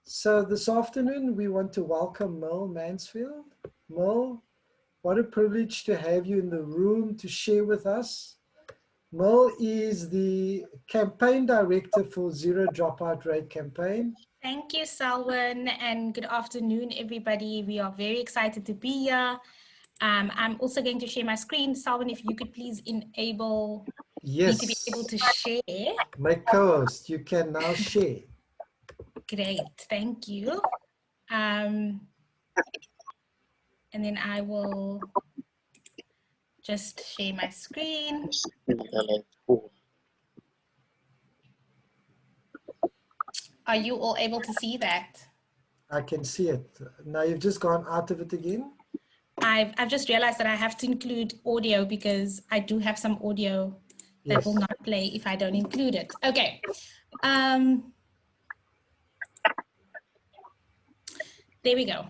So this afternoon, we want to welcome Merle Mansfield. Merle, what a privilege to have you in the room to share with us. Merle is the campaign director for Zero Dropout Rate campaign. Thank you, Selwyn, and good afternoon, everybody. We are very excited to be here. I'm also going to share my screen. Selwyn, if you could please enable me to be able to share. My co-host, you can now share. Great, thank you. And then I will just share my screen. Are you all able to see that? I can see it. Now you've just gone out of it again. I've just realized that I have to include audio because I do have some audio that will not play if I don't include it. Okay. There we go.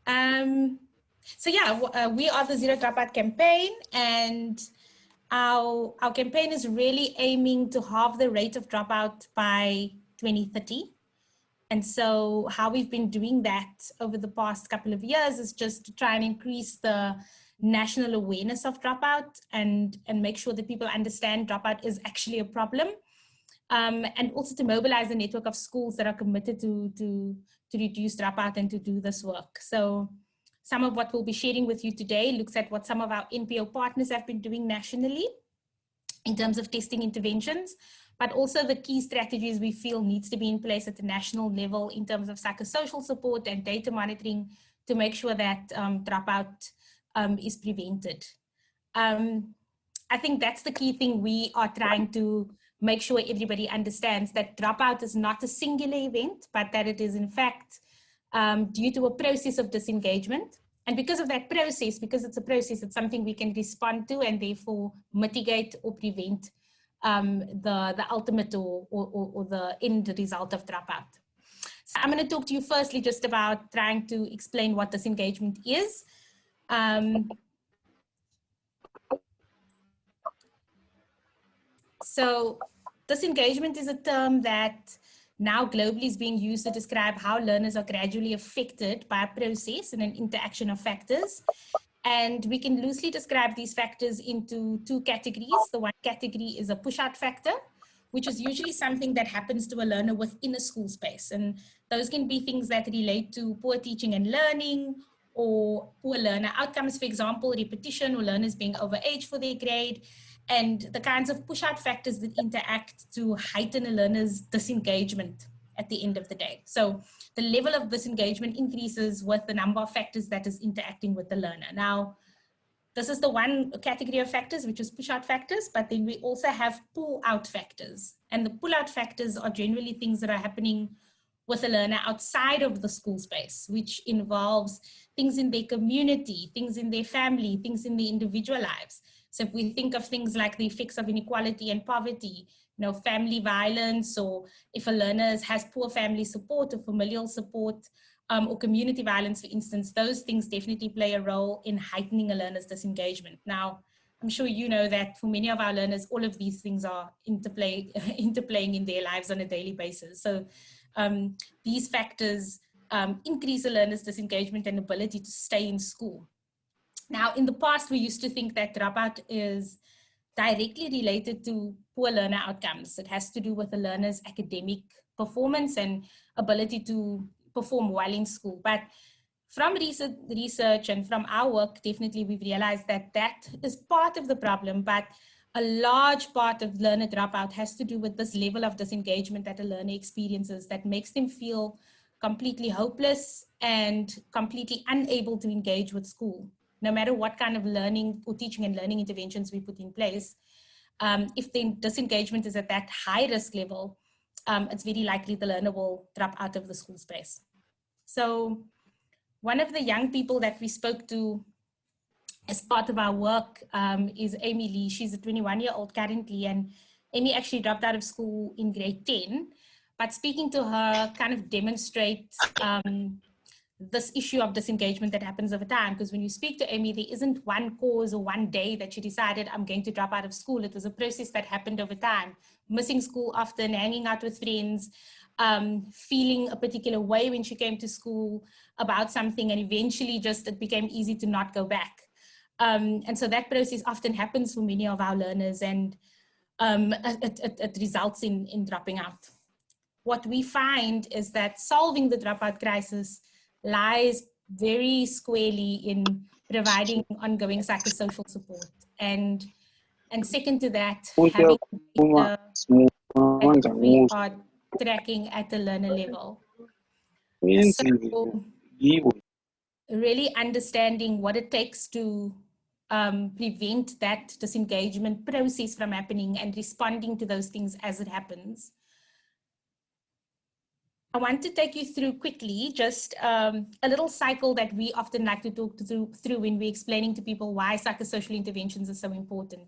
So yeah, we are the Zero Dropout campaign, and our campaign is really aiming to halve the rate of dropout by 2030. And so how we've been doing that over the past couple of years is just to try and increase the national awareness of dropout and make sure that people understand dropout is actually a problem. And also to mobilize a network of schools that are committed to reduce dropout and to do this work. So some of what we'll be sharing with you today looks at what some of our NPO partners have been doing nationally in terms of testing interventions, but also the key strategies we feel needs to be in place at the national level in terms of psychosocial support and data monitoring to make sure that dropout is prevented. I think that's the key thing we are trying to make sure everybody understands, that dropout is not a singular event, but that it is in fact due to a process of disengagement. And because of that process, because it's a process, it's something we can respond to and therefore mitigate or prevent the ultimate or the end result of dropout. So I'm going to talk to you firstly just about trying to explain what disengagement is. So disengagement is a term that now globally is being used to describe how learners are gradually affected by a process and an interaction of factors. And we can loosely describe these factors into two categories. The one category is a push-out factor, which is usually something that happens to a learner within a school space. And those can be things that relate to poor teaching and learning, or poor learner outcomes, for example, repetition or learners being overage for their grade, and the kinds of push-out factors that interact to heighten a learner's disengagement at the end of the day. So the level of disengagement increases with the number of factors that is interacting with the learner. Now, this is the one category of factors, which is push-out factors, but then we also have pull-out factors. And the pull-out factors are generally things that are happening with a learner outside of the school space, which involves things in their community, things in their family, things in their individual lives. So if we think of things like the effects of inequality and poverty, family violence, or if a learner has poor family support or familial support, or community violence, for instance, those things definitely play a role in heightening a learner's disengagement. Now, I'm sure you know that for many of our learners, all of these things are interplaying in their lives on a daily basis. So these factors increase a learner's disengagement and ability to stay in school. Now, in the past, we used to think that dropout is directly related to poor learner outcomes. It has to do with the learner's academic performance and ability to perform well in school. But from research and from our work, definitely we've realized that that is part of the problem, but a large part of learner dropout has to do with this level of disengagement that a learner experiences that makes them feel completely hopeless and completely unable to engage with school. No matter what kind of learning or teaching and learning interventions we put in place, if the disengagement is at that high risk level, it's very likely the learner will drop out of the school space. So one of the young people that we spoke to as part of our work is Amy Lee. She's a 21-year-old currently, and Amy actually dropped out of school in grade 10. But speaking to her kind of demonstrates this issue of disengagement that happens over time, because when you speak to Amy, there isn't one cause or one day that she decided I'm going to drop out of school. It was a process that happened over time, missing school often, hanging out with friends, feeling a particular way when she came to school about something, and eventually just it became easy to not go back. And so that process often happens for many of our learners, and it results in dropping out. What we find is that solving the dropout crisis lies very squarely in providing ongoing psychosocial support. And second to that, having data that we are tracking at the learner level. So really understanding what it takes to prevent that disengagement process from happening and responding to those things as it happens. I want to take you through quickly just a little cycle that we often like to talk through when we're explaining to people why psychosocial interventions are so important.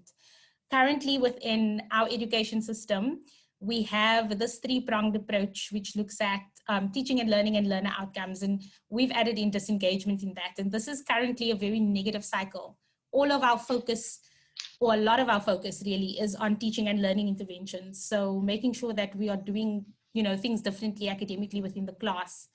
Currently within our education system, we have this three-pronged approach, which looks at teaching and learner outcomes, and we've added in disengagement in that. And this is currently a very negative cycle. All of our focus, or a lot of our focus really, is on teaching and learning interventions. So making sure that we are doing things differently academically within the class.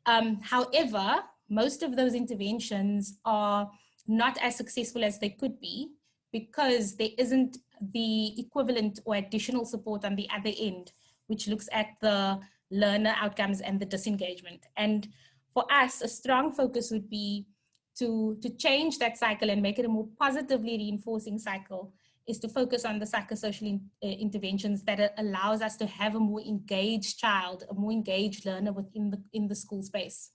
However, most of those interventions are not as successful as they could be because there isn't the equivalent or additional support on the other end, which looks at the learner outcomes and the disengagement. And for us, a strong focus would be to change that cycle and make it a more positively reinforcing cycle, is to focus on the psychosocial interventions that allows us to have a more engaged child, a more engaged learner within the school space,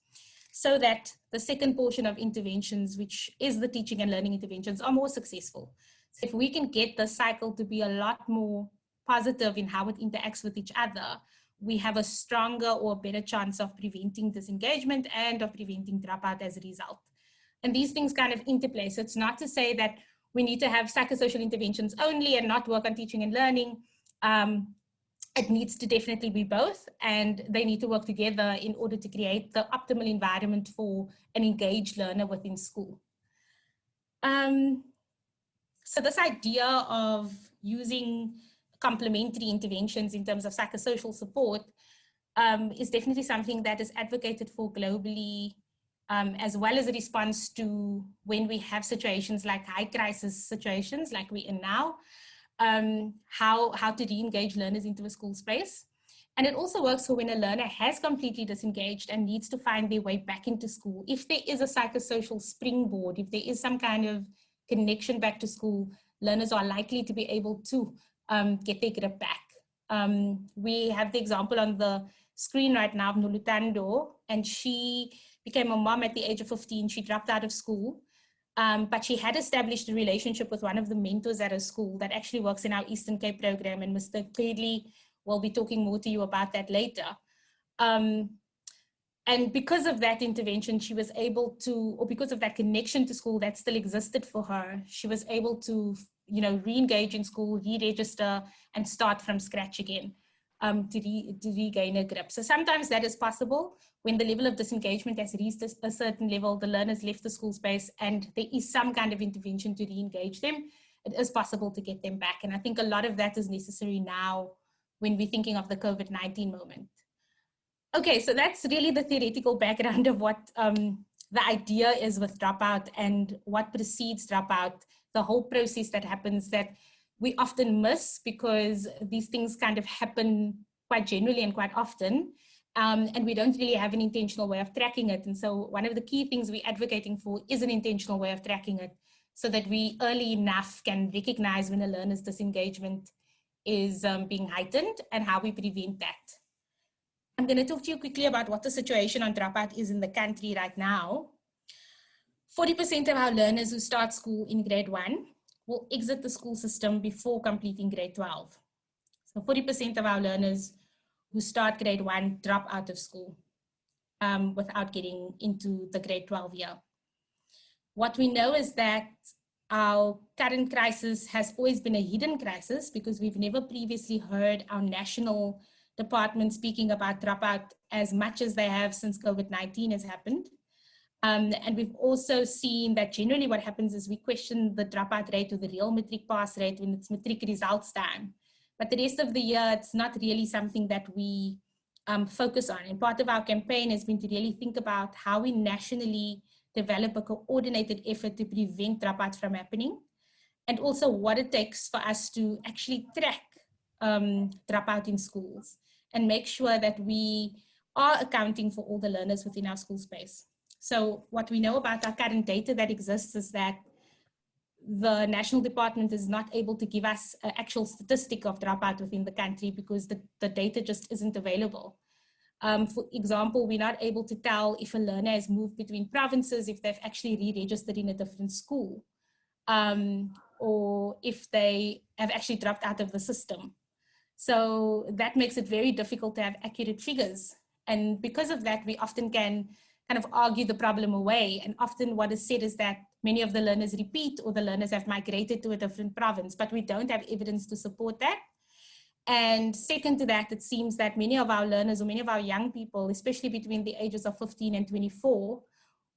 so that the second portion of interventions, which is the teaching and learning interventions, are more successful. So if we can get the cycle to be a lot more positive in how it interacts with each other, we have a stronger or better chance of preventing disengagement and of preventing dropout as a result. And these things kind of interplay. So it's not to say that we need to have psychosocial interventions only and not work on teaching and learning. It needs to definitely be both, and they need to work together in order to create the optimal environment for an engaged learner within school. So this idea of using complementary interventions in terms of psychosocial support is definitely something that is advocated for globally, as well as a response to when we have situations like high crisis situations like we're in now, how to re-engage learners into a school space. And it also works for when a learner has completely disengaged and needs to find their way back into school. If there is a psychosocial springboard, if there is some kind of connection back to school, learners are likely to be able to get their grip back. We have the example on the screen right now of Nolutando, and she became a mom at the age of 15. She dropped out of school, but she had established a relationship with one of the mentors at her school that actually works in our Eastern Cape program, and Mr. Clearly will be talking more to you about that later. And because of that intervention, she was able to, or because of that connection to school that still existed for her, she was able to, re-engage in school, re-register, and start from scratch again to regain a grip. So sometimes that is possible when the level of disengagement has reached a certain level, the learners left the school space, and there is some kind of intervention to re-engage them. It is possible to get them back. And I think a lot of that is necessary now when we're thinking of the COVID-19 moment. Okay, so that's really the theoretical background of what the idea is with dropout and what precedes dropout, the whole process that happens that we often miss because these things kind of happen quite generally and quite often, and we don't really have an intentional way of tracking it. And so one of the key things we're advocating for is an intentional way of tracking it so that we early enough can recognize when a learner's disengagement is being heightened and how we prevent that. I'm going to talk to you quickly about what the situation on dropout is in the country right now. 40% of our learners who start school in grade 1 will exit the school system before completing grade 12. So 40% of our learners who start grade 1 drop out of school without getting into the grade 12 year. What we know is that our current crisis has always been a hidden crisis because we've never previously heard our national department speaking about dropout as much as they have since COVID-19 has happened. And we've also seen that generally what happens is we question the dropout rate or the real matric pass rate when it's matric results time. But the rest of the year, it's not really something that we focus on. And part of our campaign has been to really think about how we nationally develop a coordinated effort to prevent dropouts from happening, and also what it takes for us to actually track dropout in schools and make sure that we are accounting for all the learners within our school space. So what we know about our current data that exists is that the national department is not able to give us an actual statistic of dropout within the country because the data just isn't available. For example, we're not able to tell if a learner has moved between provinces, if they've actually re-registered in a different school, or if they have actually dropped out of the system. So that makes it very difficult to have accurate figures. And because of that, we often can kind of argue the problem away. And often what is said is that many of the learners repeat or the learners have migrated to a different province, but we don't have evidence to support that. And second to that, it seems that many of our learners or many of our young people, especially between the ages of 15 and 24,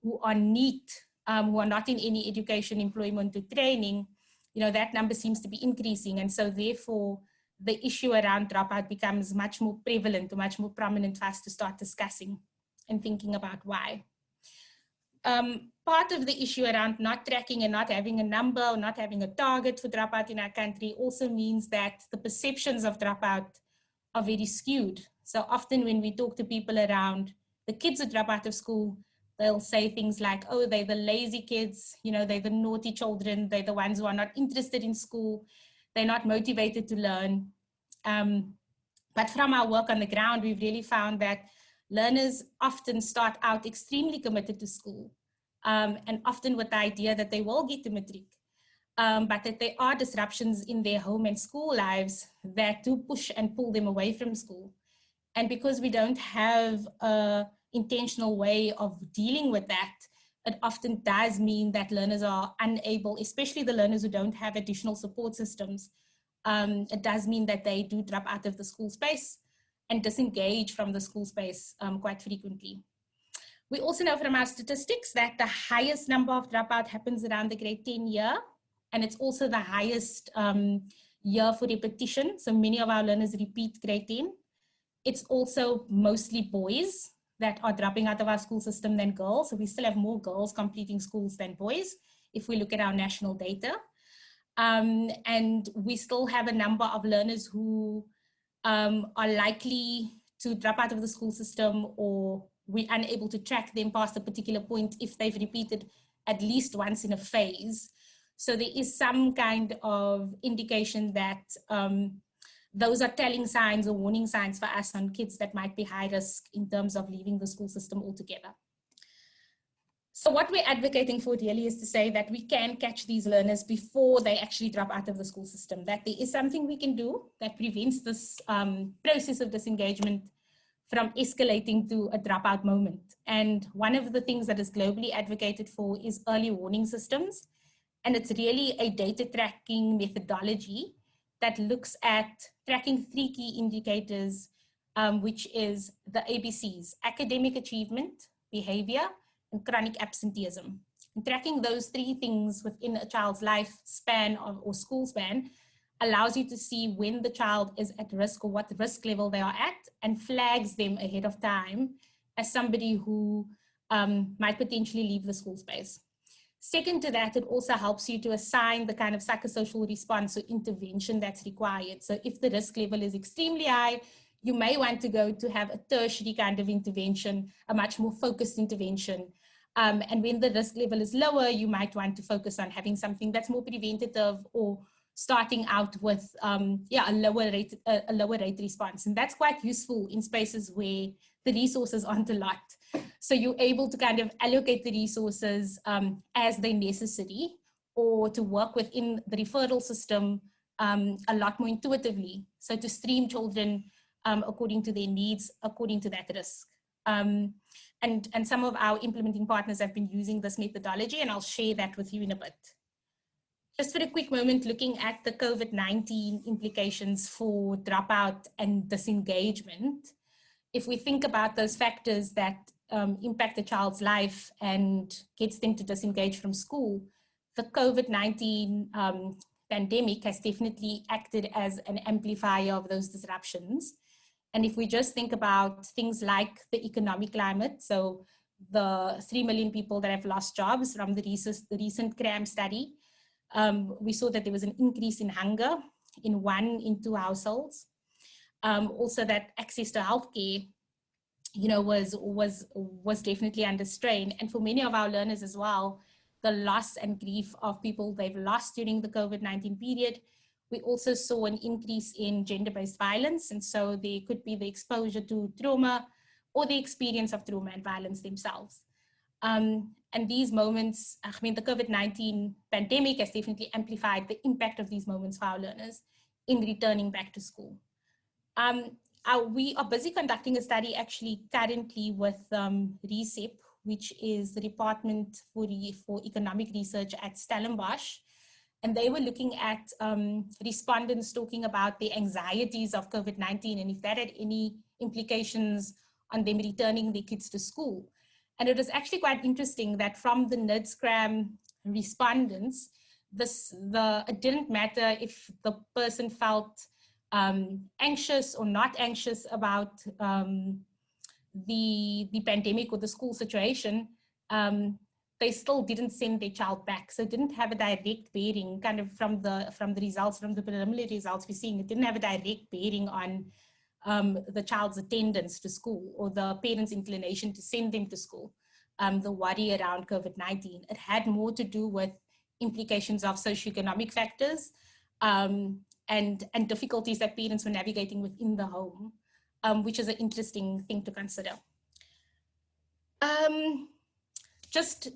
who are NEET, who are not in any education, employment or training, you know, that number seems to be increasing. And so therefore, the issue around dropout becomes much more prevalent or much more prominent for us to start discussing and thinking about why. Part of the issue around not tracking and not having a number or not having a target for dropout in our country also means that the perceptions of dropout are very skewed. So often when we talk to people around the kids who drop out of school, they'll say things like, oh, they're the lazy kids, you know, they're the naughty children, they're the ones who are not interested in school, they're not motivated to learn. But from our work on the ground, we've really found that learners often start out extremely committed to school, and often with the idea that they will get to matric, but that there are disruptions in their home and school lives that do push and pull them away from school. And because we don't have an intentional way of dealing with that, it often does mean that learners are unable, especially the learners who don't have additional support systems. It does mean that they do drop out of the school space and disengage from the school space quite frequently. We also know from our statistics that the highest number of dropout happens around the grade 10 year, and it's also the highest year for repetition. So many of our learners repeat grade 10. It's also mostly boys that are dropping out of our school system than girls. So we still have more girls completing schools than boys if we look at our national data. And we still have a number of learners who are likely to drop out of the school system, or we're unable to track them past a particular point if they've repeated at least once in a phase. So there is some kind of indication that those are telling signs or warning signs for us on kids that might be high risk in terms of leaving the school system altogether. So what we're advocating for really is to say that we can catch these learners before they actually drop out of the school system, that there is something we can do that prevents this process of disengagement from escalating to a dropout moment. And one of the things that is globally advocated for is early warning systems. And it's really a data tracking methodology that looks at tracking 3 key indicators, which is the ABCs: academic achievement, behavior, and chronic absenteeism. And tracking those 3 things within a child's life span or school span allows you to see when the child is at risk or what risk level they are at, and flags them ahead of time as somebody who might potentially leave the school space. Second to that, it also helps you to assign the kind of psychosocial response or intervention that's required. So if the risk level is extremely high, you may want to go to have a tertiary kind of intervention, a much more focused intervention. And when the risk level is lower, you might want to focus on having something that's more preventative, or starting out with a lower rate response. And that's quite useful in spaces where the resources aren't a lot. So you're able to kind of allocate the resources as they're necessary, or to work within the referral system a lot more intuitively. So to stream children according to their needs, according to that risk. And some of our implementing partners have been using this methodology, and I'll share that with you in a bit. Just for a quick moment, looking at the COVID-19 implications for dropout and disengagement. If we think about those factors that impact a child's life and gets them to disengage from school, the COVID-19 pandemic has definitely acted as an amplifier of those disruptions. And if we just think about things like the economic climate, so the 3 million people that have lost jobs from the recent CRAM study, we saw that there was an increase in hunger in 1 in 2 households. Also that access to healthcare, you know, was definitely under strain. And for many of our learners as well, the loss and grief of people they've lost during the COVID-19 period. We also saw an increase in gender-based violence. And so there could be the exposure to trauma or the experience of trauma and violence themselves. And these moments, I mean, the COVID-19 pandemic has definitely amplified the impact of these moments for our learners in returning back to school. We are busy conducting a study actually currently with RECEP, which is the Department for Economic Research at Stellenbosch. And they were looking at respondents talking about the anxieties of COVID-19 and if that had any implications on them returning their kids to school. And it was actually quite interesting that from the NIDSCRAM respondents, it didn't matter if the person felt anxious or not anxious about the pandemic or the school situation, they still didn't send their child back. So it didn't have a direct bearing, kind of from the results, from the preliminary results we're seeing, it didn't have a direct bearing on the child's attendance to school or the parents' inclination to send them to school, the worry around COVID-19. It had more to do with implications of socioeconomic factors and difficulties that parents were navigating within the home, which is an interesting thing to consider. Just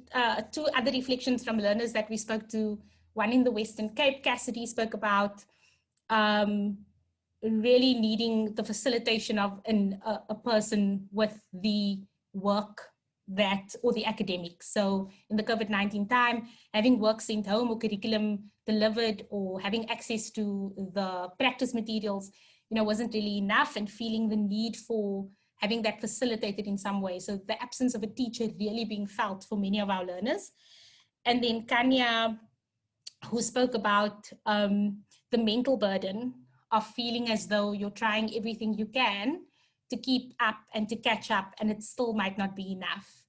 2 other reflections from learners that we spoke to. One in the Western Cape, Cassidy spoke about really needing the facilitation of a person with the work or the academics. So in the COVID-19 time, having work sent home or curriculum delivered or having access to the practice materials, you know, wasn't really enough, and feeling the need for having that facilitated in some way. So the absence of a teacher really being felt for many of our learners. And then Kanye, who spoke about the mental burden of feeling as though you're trying everything you can to keep up and to catch up, and it still might not be enough.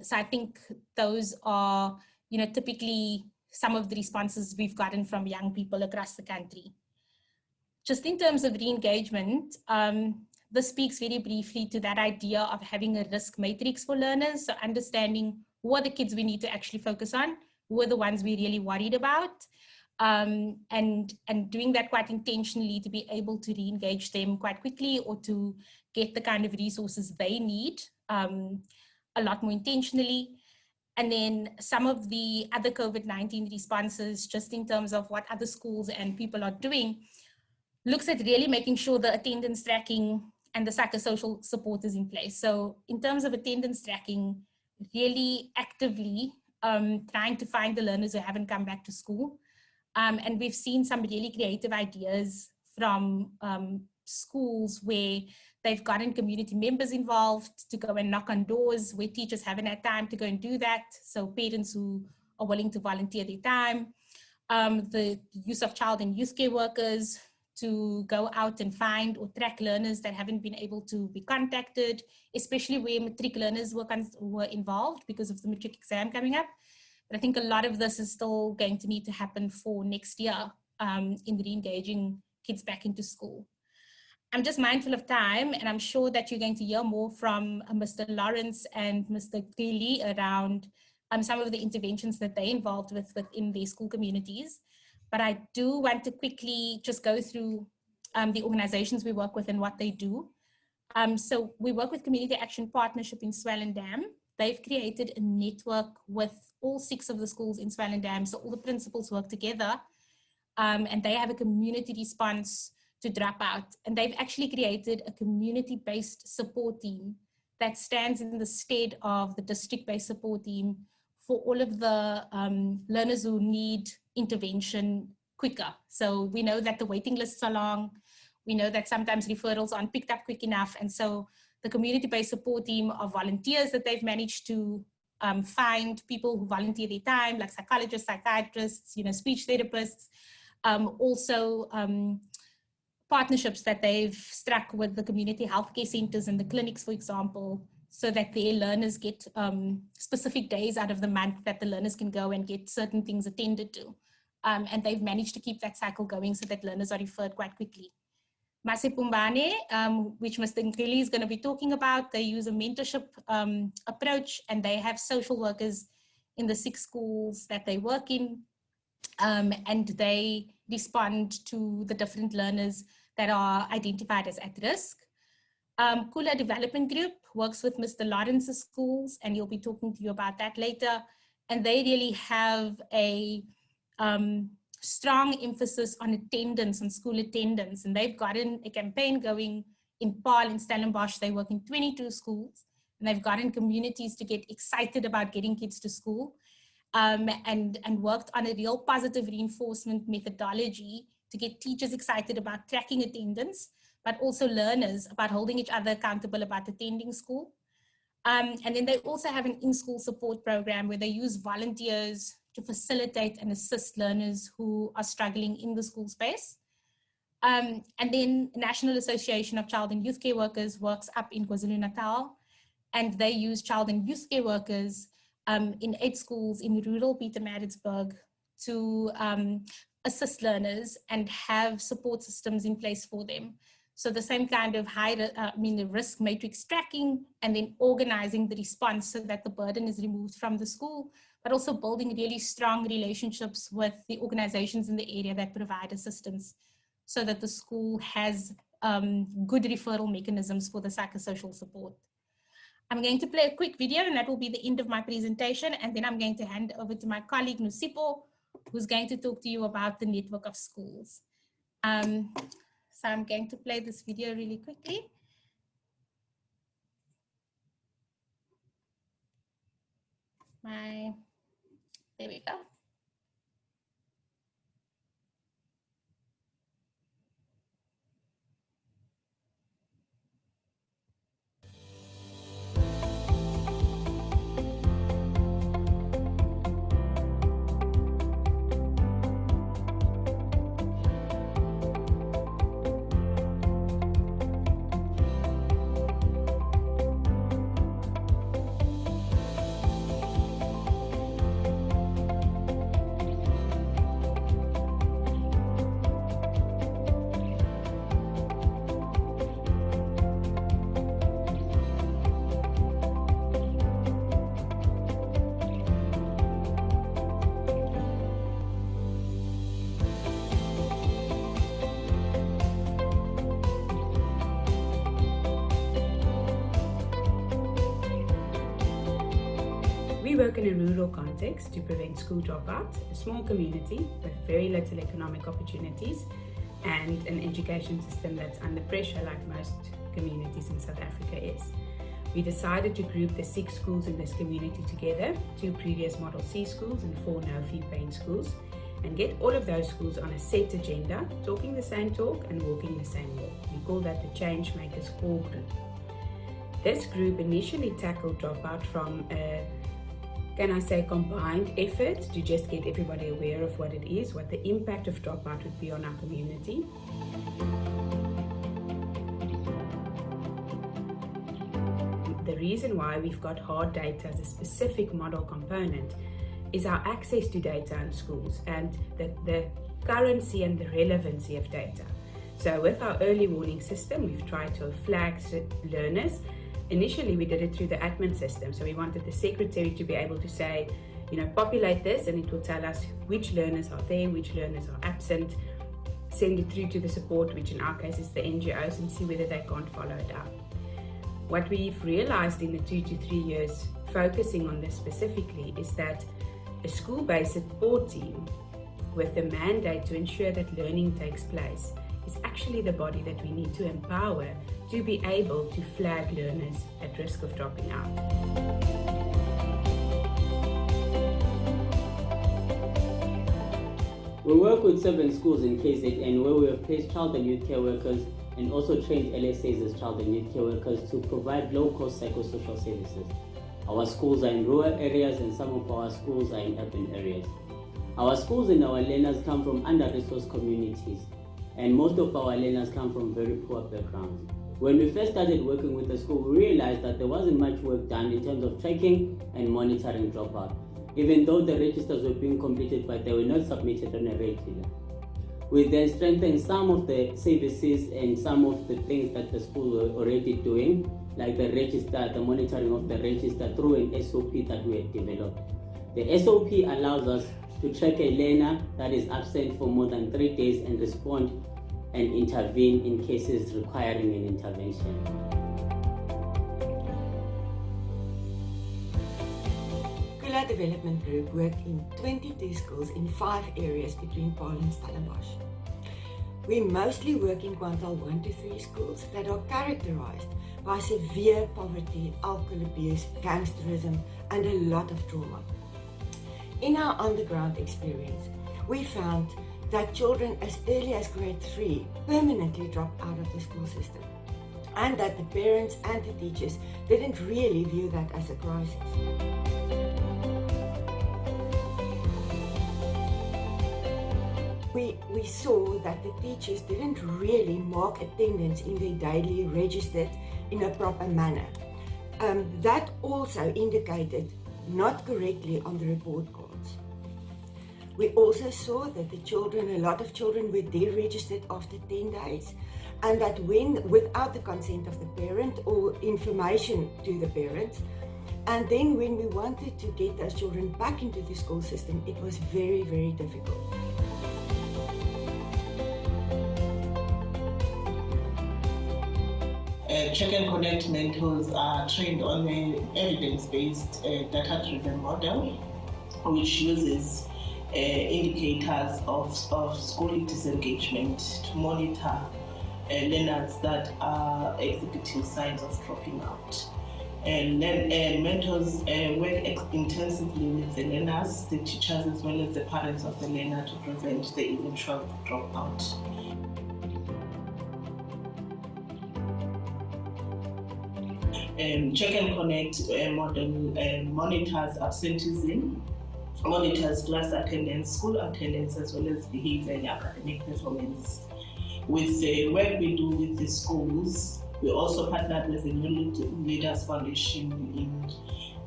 So I think those are, you know, typically some of the responses we've gotten from young people across the country. Just in terms of re-engagement, this speaks very briefly to that idea of having a risk matrix for learners. So understanding who are the kids we need to actually focus on, who are the ones we're really worried about, and doing that quite intentionally to be able to re-engage them quite quickly or to get the kind of resources they need a lot more intentionally. And then some of the other COVID-19 responses, just in terms of what other schools and people are doing, looks at really making sure the attendance tracking and the psychosocial support is in place. So in terms of attendance tracking, really actively trying to find the learners who haven't come back to school. And we've seen some really creative ideas from schools where they've gotten community members involved to go and knock on doors where teachers haven't had time to go and do that. So parents who are willing to volunteer their time. The use of child and youth care workers to go out and find or track learners that haven't been able to be contacted, especially where matric learners were involved because of the matric exam coming up. But I think a lot of this is still going to need to happen for next year in re-engaging kids back into school. I'm just mindful of time, and I'm sure that you're going to hear more from Mr. Lawrence and Mr. Gilly around some of the interventions that they involved within their school communities. But I do want to quickly just go through the organizations we work with and what they do. So we work with Community Action Partnership in Swellendam. They've created a network with all 6 of the schools in Swellendam, so all the principals work together, and they have a community response to Dropout. And they've actually created a community-based support team that stands in the stead of the district-based support team for all of the learners who need intervention quicker. So we know that the waiting lists are long. We know that sometimes referrals aren't picked up quick enough. And so the community-based support team of volunteers that they've managed to find, people who volunteer their time, like psychologists, psychiatrists, you know, speech therapists, also partnerships that they've struck with the community healthcare centers and the clinics, for example, so that their learners get specific days out of the month that the learners can go and get certain things attended to. And they've managed to keep that cycle going so that learners are referred quite quickly. Masipumbane, which Mr. Nkeli is going to be talking about, they use a mentorship approach, and they have social workers in the 6 schools that they work in, and they respond to the different learners that are identified as at risk. Kula Development Group works with Mr. Lawrence's schools, and he'll be talking to you about that later. And they really have a strong emphasis on attendance, on school attendance. And they've gotten a campaign going in Paarl and Stellenbosch. They work in 22 schools, and they've gotten communities to get excited about getting kids to school, and worked on a real positive reinforcement methodology to get teachers excited about tracking attendance, but also learners about holding each other accountable about attending school. And then they also have an in-school support program where they use volunteers to facilitate and assist learners who are struggling in the school space. And then National Association of Child and Youth Care Workers works up in KwaZulu-Natal, and they use child and youth care workers in 8 schools in rural Pietermaritzburg to assist learners and have support systems in place for them. So the same kind of the risk matrix tracking, and then organizing the response so that the burden is removed from the school, but also building really strong relationships with the organizations in the area that provide assistance so that the school has good referral mechanisms for the psychosocial support. I'm going to play a quick video, and that will be the end of my presentation. And then I'm going to hand over to my colleague, Nusipo, who's going to talk to you about the network of schools. So I'm going to play this video really quickly. There we go. We work in a rural context to prevent school dropout, a small community with very little economic opportunities and an education system that's under pressure like most communities in South Africa is. We decided to group the 6 schools in this community together, 2 previous Model C schools and 4 no-fee paying schools, and get all of those schools on a set agenda, talking the same talk and walking the same walk. We call that the Change Makers Core Group. This group initially tackled dropout from a combined effort to just get everybody aware of what it is, what the impact of dropout would be on our community. The reason why we've got hard data as a specific model component is our access to data in schools and the currency and the relevancy of data. So with our early warning system, we've tried to flag learners. Initially, we did it through the admin system. So we wanted the secretary to be able to say, populate this, and it will tell us which learners are there, which learners are absent, send it through to the support, which in our case is the NGOs, and see whether they can't follow it up. What we've realized in the 2 to 3 years focusing on this specifically is that a school-based support team with the mandate to ensure that learning takes place is actually the body that we need to empower to be able to flag learners at risk of dropping out. We work with 7 schools in KZN where we have placed child and youth care workers and also trained LSAs as child and youth care workers to provide low-cost psychosocial services. Our schools are in rural areas and some of our schools are in urban areas. Our schools and our learners come from under-resourced communities. and most of our learners come from very poor backgrounds. When we first started working with the school, we realized that there wasn't much work done in terms of tracking and monitoring dropout, even though the registers were being completed, but they were not submitted on a regular. We then strengthened some of the services and some of the things that the school were already doing, like the register, the monitoring of the register through an SOP that we had developed. The SOP allows us to track a learner that is absent for more than 3 days and respond and intervene in cases requiring an intervention. Kula Development Group worked in 22 schools in 5 areas between Paarl and Stellenbosch. We mostly work in quintile 1 to 3 schools that are characterized by severe poverty, alcohol abuse, gangsterism, and a lot of trauma. In our underground experience, we found that children as early as grade 3 permanently dropped out of the school system, and that the parents and the teachers didn't really view that as a crisis. We saw that the teachers didn't really mark attendance in their daily registers in a proper manner. That also indicated not correctly on the report cards. We also saw that a lot of children were deregistered after 10 days, and that without the consent of the parent or information to the parents, and then when we wanted to get those children back into the school system, it was very, very difficult. Check and Connect mentors are trained on an evidence-based data-driven model, which uses indicators of school disengagement to monitor learners that are exhibiting signs of dropping out. And then mentors work intensively with the learners, the teachers, as well as the parents of the learner to prevent the eventual dropout. Check and Connect model monitors absenteeism, monitors class attendance, school attendance, as well as behavior and academic performance. With the work we do with the schools, we also partnered with the New Leaders Foundation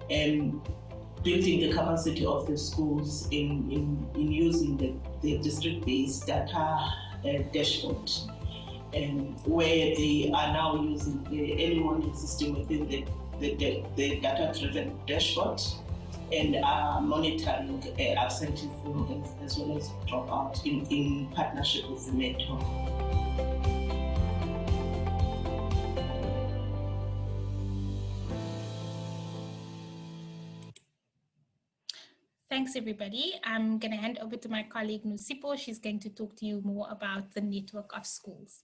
in building the capacity of the schools in using the district-based data dashboard, where they are now using the early warning system within the data-driven dashboard and are monitoring absenteeism as well as dropout in partnership with the mentor. Thanks, everybody. I'm going to hand over to my colleague, Nusipho. She's going to talk to you more about the network of schools.